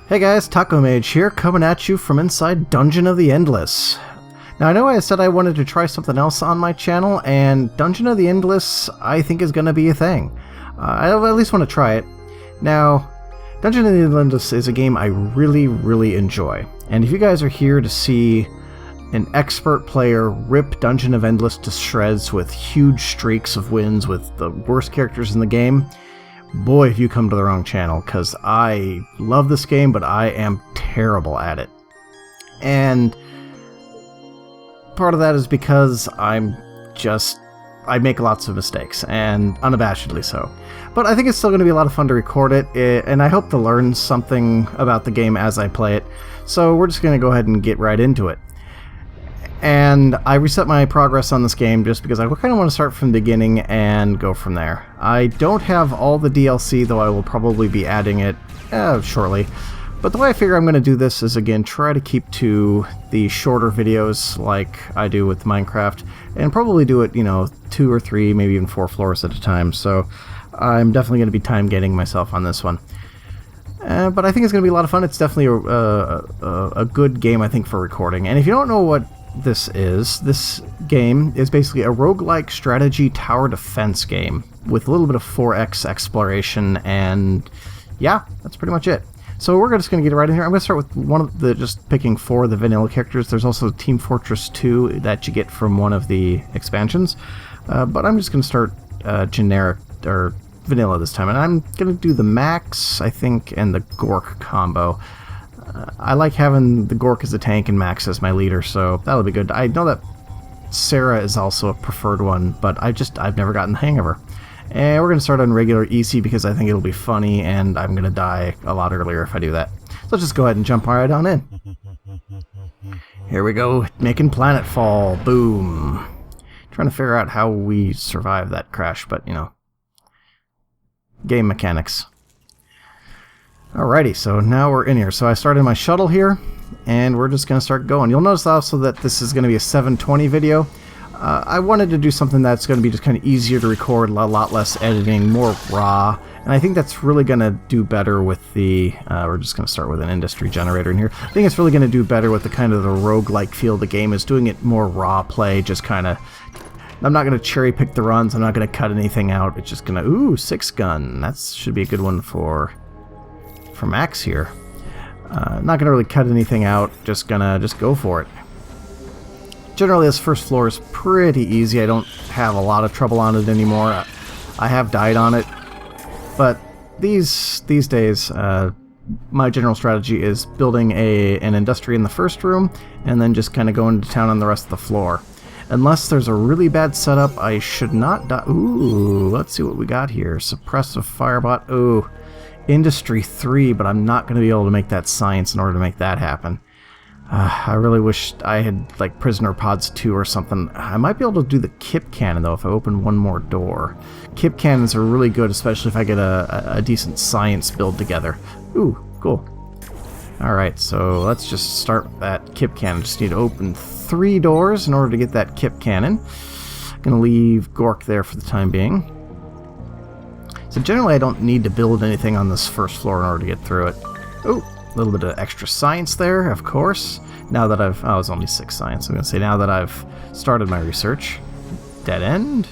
Hey guys, Taco Mage here, coming at you from inside Dungeon of the Endless. Now I know I said I wanted to try something else on my channel, and Dungeon of the Endless I think is going to be a thing. I at least want to try it. Now, Dungeon of the Endless is a game I really enjoy, and if you guys are here to see an expert player rip Dungeon of Endless to shreds with huge streaks of wins with the worst characters in the game, boy, have you come to the wrong channel, because I love this game, but I am terrible at it. And part of that is because I make lots of mistakes, and unabashedly so. But I think it's still going to be a lot of fun to record it, and I hope to learn something about the game as I play it. So we're just going to go ahead and get right into it. And I reset my progress on this game just because I kind of want to start from the beginning and go from there. I don't have all the DLC, though I will probably be adding it shortly. But the way I figure I'm going to do this is, again, try to keep to the shorter videos like I do with Minecraft, and probably do it, 2 or 3, maybe even 4 floors at a time. So I'm definitely going to be time-gating myself on this one. But I think it's going to be a lot of fun. It's definitely a good game, I think, for recording. And if you don't know what this game is basically a roguelike strategy tower defense game with a little bit of 4X exploration, and yeah, that's pretty much it. So we're just going to get right in here. I'm going to start with just picking 4 of the vanilla characters. There's also Team Fortress 2 that you get from one of the expansions, but I'm just going to start generic or vanilla this time, and I'm going to do the Max, I think, and the Gork combo. I like having the Gork as a tank and Max as my leader, so that'll be good. I know that Sarah is also a preferred one, but I've never gotten the hang of her. And we're going to start on regular easy because I think it'll be funny, and I'm going to die a lot earlier if I do that. So let's just go ahead and jump right on in. Here we go, making planetfall. Boom. Trying to figure out how we survive that crash, but, game mechanics. Alrighty, so now we're in here. So I started my shuttle here, and we're just going to start going. You'll notice also that this is going to be a 720 video. I wanted to do something that's going to be just kind of easier to record, a lot less editing, more raw, and I think that's really going to do better with the, we're just going to start with an industry generator in here. I think it's really going to do better with the kind of the roguelike feel of the game, is doing it more raw play, just kind of, I'm not going to cherry pick the runs, I'm not going to cut anything out, it's just going to, ooh, 6-gun, that should be a good one for Max here. Not going to really cut anything out, just go for it. Generally, this first floor is pretty easy. I don't have a lot of trouble on it anymore. I have died on it, but these days, my general strategy is building an industry in the first room, and then just kind of going to town on the rest of the floor. Unless there's a really bad setup, I should not die. Ooh, let's see what we got here. Suppressive Firebot. Ooh. Industry 3, but I'm not going to be able to make that science in order to make that happen. I really wish I had, like, Prisoner Pods 2 or something. I might be able to do the Kip Cannon, though, if I open one more door. Kip Cannons are really good, especially if I get a decent science build together. Ooh, cool. Alright, so let's just start that Kip Cannon. Just need to open 3 doors in order to get that Kip Cannon. Gonna leave Gork there for the time being. So generally I don't need to build anything on this first floor in order to get through it. Oh, a little bit of extra science there, of course. Now that I've... oh, it's only 6 science. I'm going to say now that I've started my research. Dead end.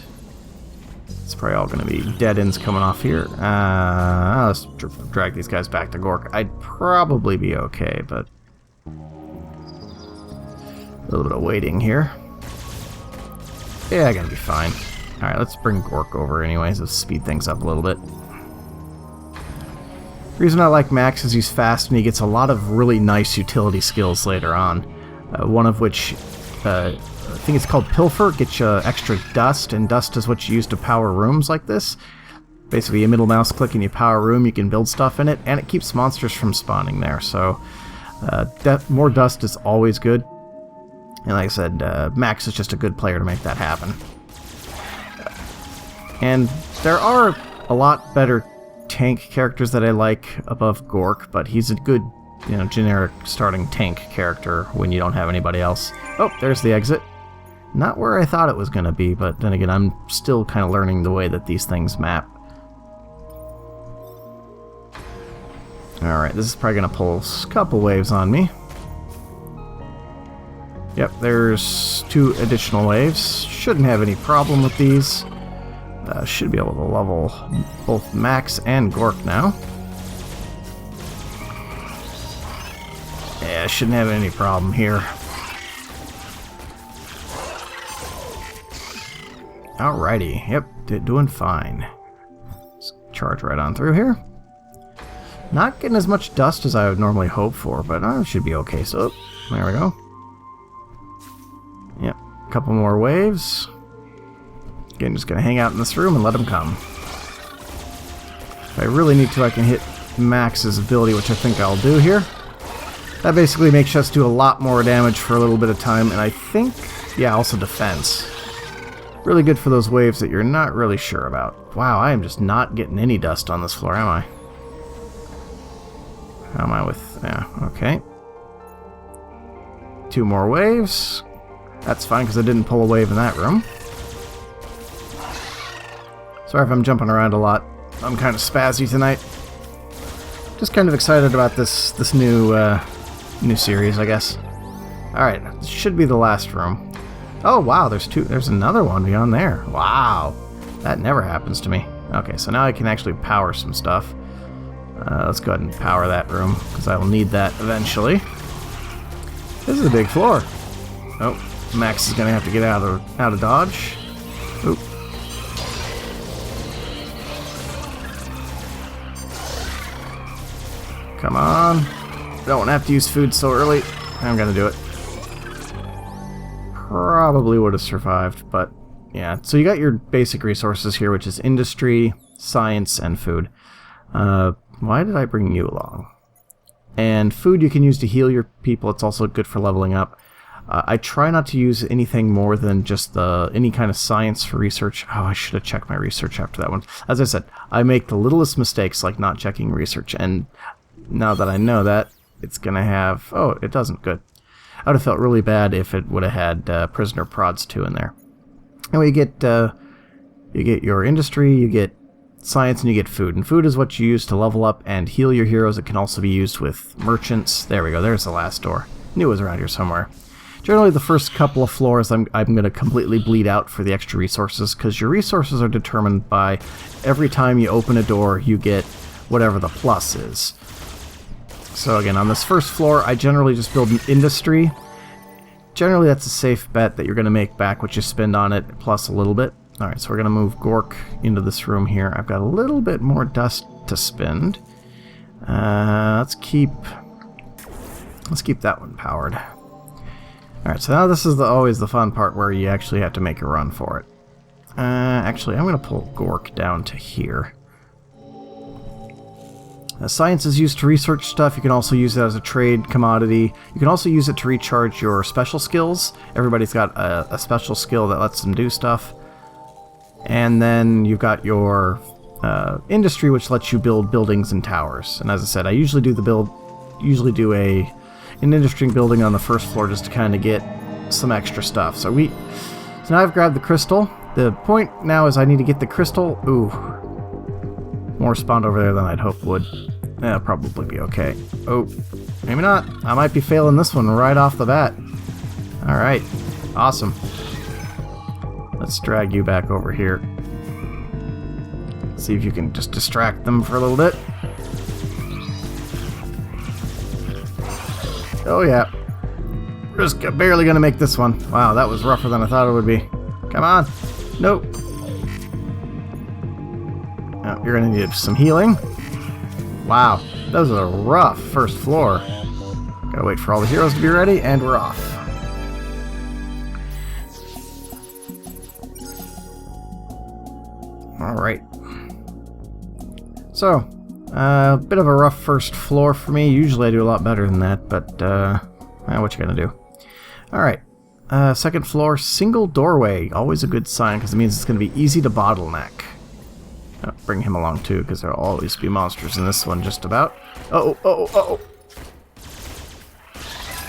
It's probably all going to be dead ends coming off here. Let's drag these guys back to Gork. I'd probably be okay, but... a little bit of waiting here. Yeah, I gotta be fine. Alright, let's bring Gork over anyways. Let's speed things up a little bit. The reason I like Max is he's fast and he gets a lot of really nice utility skills later on. One of which, I think it's called Pilfer, gets you extra dust, and dust is what you use to power rooms like this. Basically, you middle mouse click and you power a room, you can build stuff in it, and it keeps monsters from spawning there. So, more dust is always good. And like I said, Max is just a good player to make that happen. And there are a lot better tank characters that I like above Gork, but he's a good, generic starting tank character when you don't have anybody else. Oh, there's the exit. Not where I thought it was going to be, but then again, I'm still kind of learning the way that these things map. Alright, this is probably going to pull a couple waves on me. Yep, there's 2 additional waves. Shouldn't have any problem with these. Should be able to level both Max and Gork now. Yeah, shouldn't have any problem here. Alrighty, yep, doing fine. Let's charge right on through here. Not getting as much dust as I would normally hope for, but it should be okay. So, there we go. Yep, a couple more waves. Again, just gonna hang out in this room and let them come. If I really need to, I can hit Max's ability, which I think I'll do here. That basically makes us do a lot more damage for a little bit of time, and I think, yeah, also defense. Really good for those waves that you're not really sure about. Wow, I am just not getting any dust on this floor, am I? How am I with... yeah, okay. 2 more waves. That's fine, because I didn't pull a wave in that room. Sorry if I'm jumping around a lot. I'm kind of spazzy tonight. Just kind of excited about this new series, I guess. Alright, this should be the last room. Oh, wow, there's another one beyond there. Wow, that never happens to me. Okay, so now I can actually power some stuff. Let's go ahead and power that room, because I will need that eventually. This is a big floor. Oh, Max is going to have to get out of dodge. Oop. Come on. Don't have to use food so early. I'm going to do it. Probably would have survived, but yeah. So you got your basic resources here, which is industry, science, and food. Why did I bring you along? And food you can use to heal your people. It's also good for leveling up. I try not to use anything more than just any kind of science for research. Oh, I should have checked my research after that one. As I said, I make the littlest mistakes, like not checking research, and now that I know that, it's going to have... oh, it doesn't. Good. I would have felt really bad if it would have had Prisoner Prods 2 in there. Anyway, you get your industry, you get science, and you get food. And food is what you use to level up and heal your heroes. It can also be used with merchants. There we go. There's the last door. Knew it was around here somewhere. Generally, the first couple of floors, I'm going to completely bleed out for the extra resources, because your resources are determined by every time you open a door, you get whatever the plus is. So again, on this first floor, I generally just build an industry. Generally, that's a safe bet that you're going to make back what you spend on it, plus a little bit. Alright, so we're going to move Gork into this room here. I've got a little bit more dust to spend. Let's keep that one powered. Alright, so now this is always the fun part where you actually have to make a run for it. Actually, I'm going to pull Gork down to here. Science is used to research stuff. You can also use it as a trade commodity. You can also use it to recharge your special skills. Everybody's got a special skill that lets them do stuff. And then you've got your industry, which lets you build buildings and towers. And as I said, I usually do an industry building on the first floor just to kind of get some extra stuff. So now I've grabbed the crystal. The point now is I need to get the crystal. Ooh. More spawned over there than I'd hoped would. That'll probably be okay. Oh, maybe not. I might be failing this one right off the bat. Alright, awesome. Let's drag you back over here. See if you can just distract them for a little bit. Oh yeah. We're just barely gonna make this one. Wow, that was rougher than I thought it would be. Come on. Nope. Oh, you're going to need some healing. Wow, that was a rough first floor. Gotta wait for all the heroes to be ready, and we're off. Alright. So, a bit of a rough first floor for me. Usually I do a lot better than that, but what you gonna do? Alright. Second floor, single doorway. Always a good sign, because it means it's going to be easy to bottleneck. Bring him along too, because there'll always be monsters in this one, just about. Uh-oh.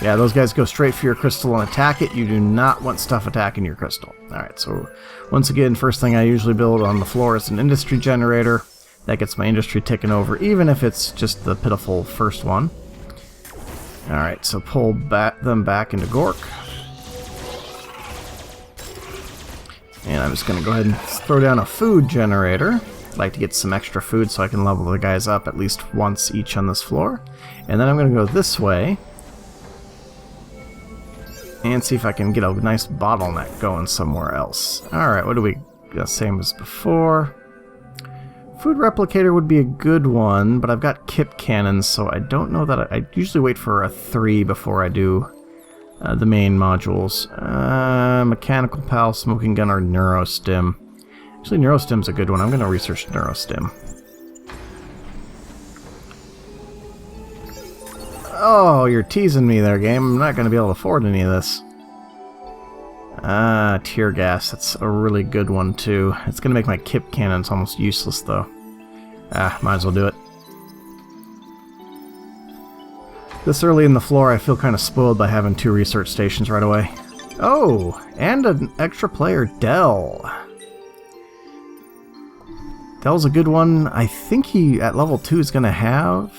Yeah, those guys go straight for your crystal and attack it. You do not want stuff attacking your crystal. Alright, so once again, first thing I usually build on the floor is an industry generator. That gets my industry ticking over, even if it's just the pitiful first one. Alright, so pull them back into Gork. And I'm just going to go ahead and throw down a food generator. I'd like to get some extra food so I can level the guys up at least once each on this floor. And then I'm going to go this way and see if I can get a nice bottleneck going somewhere else. Alright, what do we got? Same as before. Food replicator would be a good one, but I've got kip cannons, so I don't know that I usually wait for a 3 before I do the main modules. Mechanical pal, smoking gun, or neurostim. Actually, neurostim's a good one. I'm going to research neurostim. Oh, you're teasing me there, game. I'm not going to be able to afford any of this. Tear gas. That's a really good one, too. It's going to make my kip cannons almost useless, though. Might as well do it. This early in the floor, I feel kind of spoiled by having 2 research stations right away. Oh, and an extra player, Dell. Dell's a good one. I think he, at level 2, is going to have...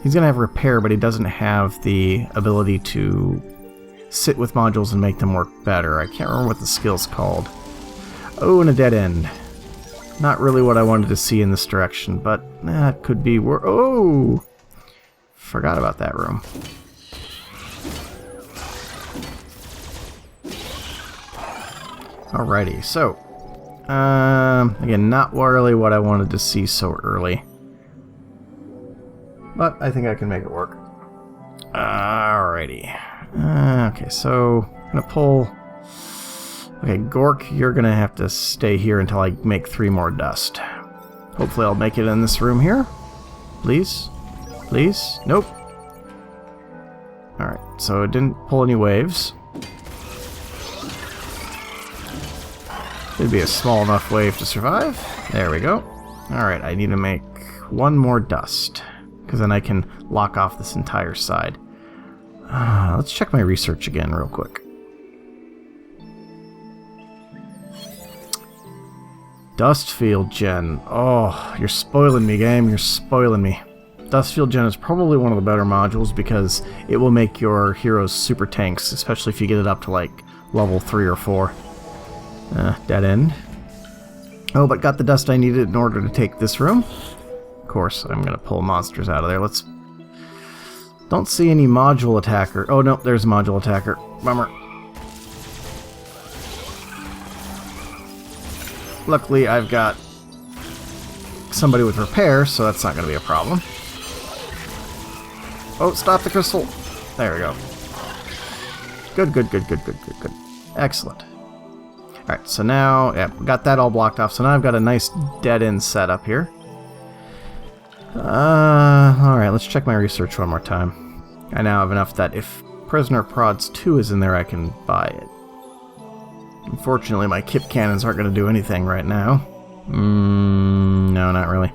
He's going to have repair, but he doesn't have the ability to sit with modules and make them work better. I can't remember what the skill's called. Oh, and a dead end. Not really what I wanted to see in this direction, but it could be... Oh! Forgot about that room. Alrighty, so... again, not really what I wanted to see so early. But I think I can make it work. Alrighty. Okay, so I'm gonna pull... Okay, Gork, you're gonna have to stay here until I make 3 more dust. Hopefully I'll make it in this room here. Please? Please? Nope. Alright, so it didn't pull any waves. Should be a small enough wave to survive. There we go. Alright, I need to make 1 more dust, because then I can lock off this entire side. Let's check my research again real quick. Dustfield Gen. Oh, you're spoiling me, game. You're spoiling me. Dustfield Gen is probably one of the better modules because it will make your heroes super tanks, especially if you get it up to like level 3 or 4. Dead end. Oh, but got the dust I needed in order to take this room. Of course, I'm going to pull monsters out of there. Let's... Don't see any module attacker. Oh, no, there's a module attacker. Bummer. Luckily, I've got somebody with repair, so that's not going to be a problem. Oh, stop the crystal. There we go. Good, good, good, good, good, good, good. Excellent. Alright, so now, yeah, got that all blocked off, so now I've got a nice dead-end setup here. Alright, let's check my research one more time. I now have enough that if Prisoner Prods 2 is in there, I can buy it. Unfortunately, my kip cannons aren't going to do anything right now. No, not really.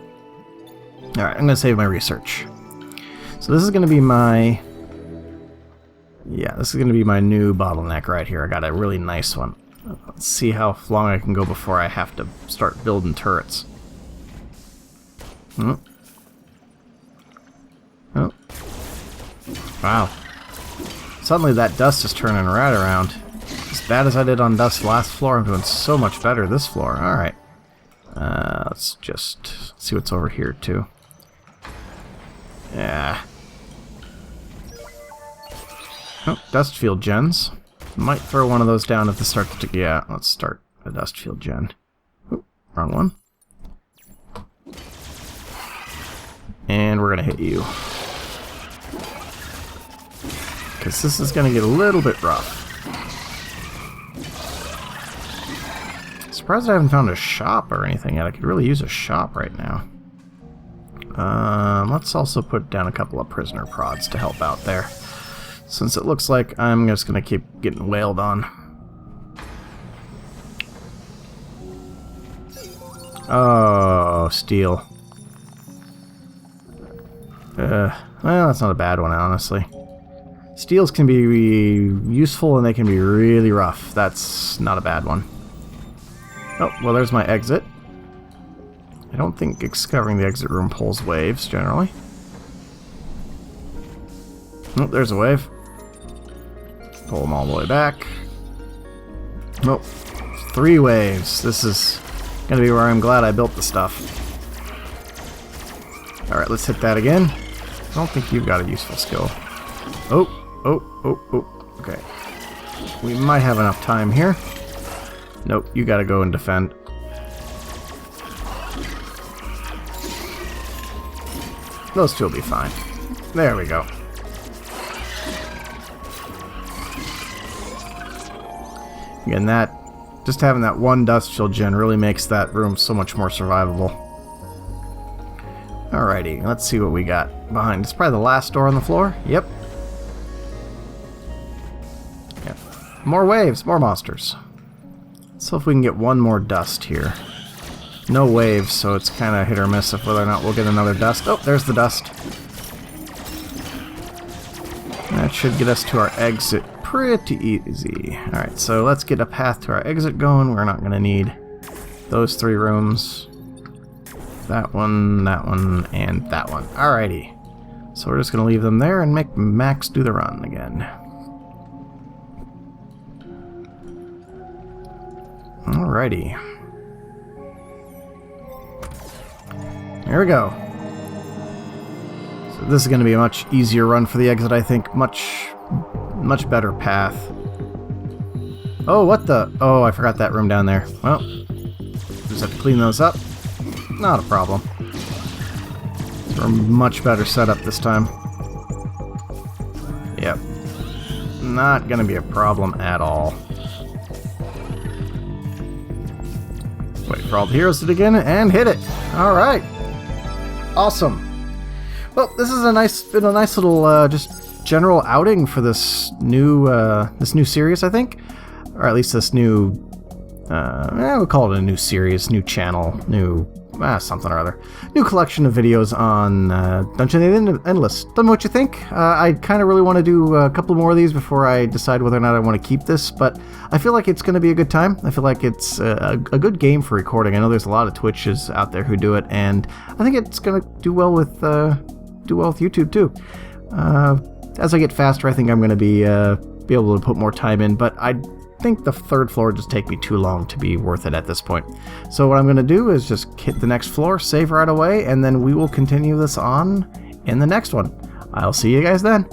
Alright, I'm going to save my research. So this is going to be my... Yeah, this is going to be my new bottleneck right here. I got a really nice one. Let's see how long I can go before I have to start building turrets. Oh. Oh. Wow. Suddenly that dust is turning right around. As bad as I did on dust last floor, I'm doing so much better this floor. Alright. Let's just see what's over here, too. Yeah. Oh, Dustfield Gens. Might throw one of those down at the start. Yeah, let's start a Dustfield Gen. Oop, wrong one. And we're going to hit you. Because this is going to get a little bit rough. Surprised I haven't found a shop or anything yet. I could really use a shop right now. Let's also put down a couple of prisoner prods to help out there. Since it looks like I'm just going to keep getting wailed on. Oh, steel. Well, that's not a bad one, honestly. Steels can be useful and they can be really rough. That's not a bad one. Oh, well, there's my exit. I don't think discovering the exit room pulls waves, generally. Oh, there's a wave. Pull them all the way back. Nope. 3 waves. This is gonna be where I'm glad I built the stuff. Alright, let's hit that again. I don't think you've got a useful skill. Oh. Okay. We might have enough time here. Nope, you gotta go and defend. Those two will be fine. There we go. Again, just having that one dust shield gen really makes that room so much more survivable. Alrighty, let's see what we got behind. It's probably the last door on the floor. Yep. More waves, more monsters. So if we can get one more dust here. No waves, so it's kind of hit or miss of whether or not we'll get another dust. Oh, there's the dust. That should get us to our exit pretty easy. Alright, so let's get a path to our exit going. We're not going to need those 3 rooms. That one, and that one. Alrighty. So we're just going to leave them there and make Max do the run again. Alrighty. There we go. So this is going to be a much easier run for the exit, I think. Much better path. Oh, what the? Oh, I forgot that room down there. Well, just have to clean those up. Not a problem. We're much better set up this time. Yep. Not going to be a problem at all. Wait for all the heroes to dig in and hit it. All right. Awesome. Well, this is been a nice little just general outing for this new series, I think, or at least this new. We'll call it a new series, new channel, new something or other, new collection of videos on Dungeon of the Endless. Tell me what you think. I kind of really want to do a couple more of these before I decide whether or not I want to keep this, but I feel like it's going to be a good time. I feel like it's a good game for recording. I know there's a lot of Twitches out there who do it, and I think it's going to do well with YouTube too. As I get faster, I think I'm going to be able to put more time in, but I think the 3rd floor would just take me too long to be worth it at this point. So what I'm going to do is just hit the next floor, save right away, and then we will continue this on in the next one. I'll see you guys then.